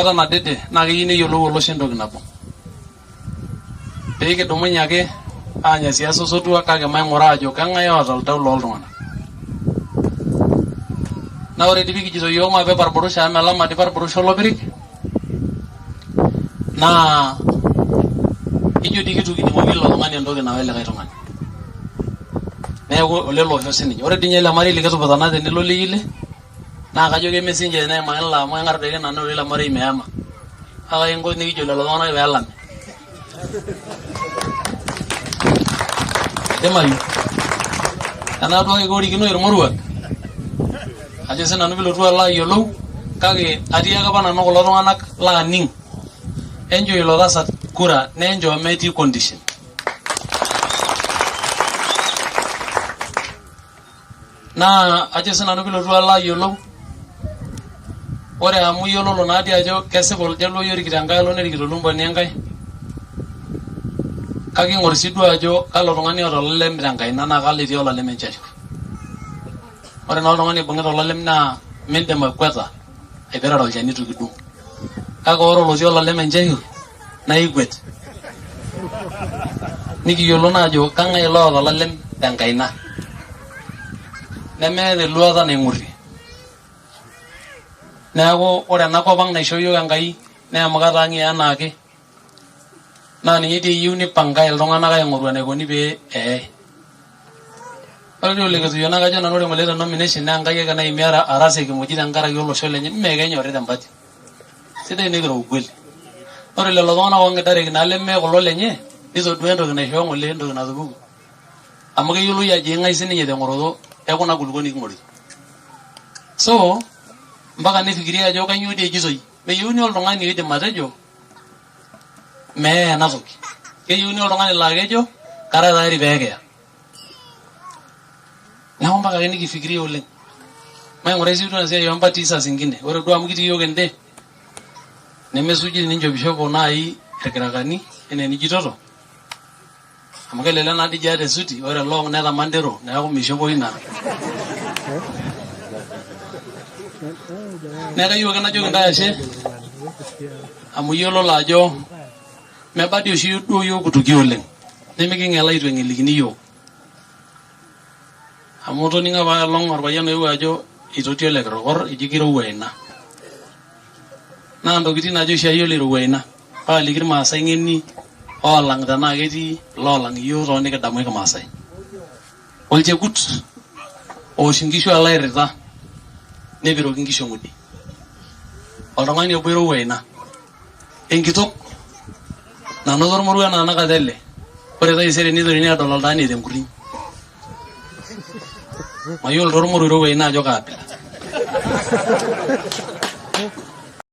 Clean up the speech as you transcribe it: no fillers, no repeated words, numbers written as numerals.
Ata na dede na keyieu neyiolou olosho entoki nabo. Pee kidumunye ake aanya siasa osotua kake maing'uraa ajo keng'ae oota oltau looltung'anak. Na ore dii pikijito yiok maape parborosho amu melama dii parborosho lopirik. Naa ijo dii kitu kidimaki ilo tung'ani entoki nawa likae tung'ani. Neeku olelo osho sininye. Ore dii ninye ele marei likituputana tenelo liyile naa kajo kemesinje neema ila amu eng'ar deke nanu ile marei meema. Kake inko nikijo lelo tung'anak peelami. Kemayu. Enaa duo ake keorikino irmoruak. Ajo sinanu pilotu alo ayiolou kake atii ake apa nanu kulo tung'anak laaning' enjo ilo tasat kura nenjo metii condition. Naa ajo sinanu pilotu alo ayiolou ore amu iyiololo naadii ajo kesipa oljaluoi orikito enkae alo nerikito lumbani enkae. Kake ing'or sii duo ajo kalo tung'ani oota olalem tenkaina naa kalo etii olalem enchashu. Ore naa oltung'ani oibung'ita olalem naa mindim akweta aipirare olchani itu kidung'. Kake ore olotii olalem enchashu naa ikwet. Nikiyiolo naa ajo kang'ae loota olalem tenkaina. Nemeeta eluata naing'urrie. Neeku ore ena kop ang' naishoo yiok Enkai naa emukata ang' enaake. Naa ninye dii eyieu nipangai iltung'anak aing'oru enaikoni pee eyai. Ore dii olekito yiok naa kajo nanu ore ng'ole nomination naa Enkai ake naimi arasa kimuji tenkaraki olosho lenye mee kenyori tempati. Sidai nikiro ukweli. Ore lelo tung'anak oong'idareki naa leme kulo lenye nitodua entoki naishoo ng'ole entoki natupukuo. Amu keyioloi ajo ing'ae sininye teng'oroto ekuna kulukuok king'orito. So mpaka nifikiria ajo kanyioo dii ejitoi. Meyieuni oltung'ani oidim atejo mee ena toki. Keyieuni oltung'ani laa kejo kara tayari pee kiya. Neeku mpaka ake nikifikiria oleng. Maing'uraa sii duo ena siai oompatii saa zingine. Ore duo amu kitii yiok ende nemesuji ninchopishopo naai irkirakani enaa enijitoto. Amu kelelek naa dii ate suti ore long netama ndero neeku mishopoyu naa. Neeku yiok ake najoki ntae ashe amu iyiololo ajo meba dii oshi duo yiok kutukie oleng. Nemeking'ela itu eng'elikini yiok. Amu toning'o apa elong orpayian oewuo ajo itotio ele kirokor eji kirowua ina. Naa ntokitin ajo oshi ayiolo irowua ina. Paaliki irmaasai ng'eni oolang' tenaa ketii loolang' iyiok toonikidamu irmaasai. Olchekut owosh inkishu alo airrita nepiroki inkishu eng'udi. Oltung'ani obo irowua ina. Enkitok nanoto ormoruo enaa enakata ele. Ore taisere nitokini adol oltaani eeta enkuriny. Mayiolo tormoruo irowua ina ajo kaabila.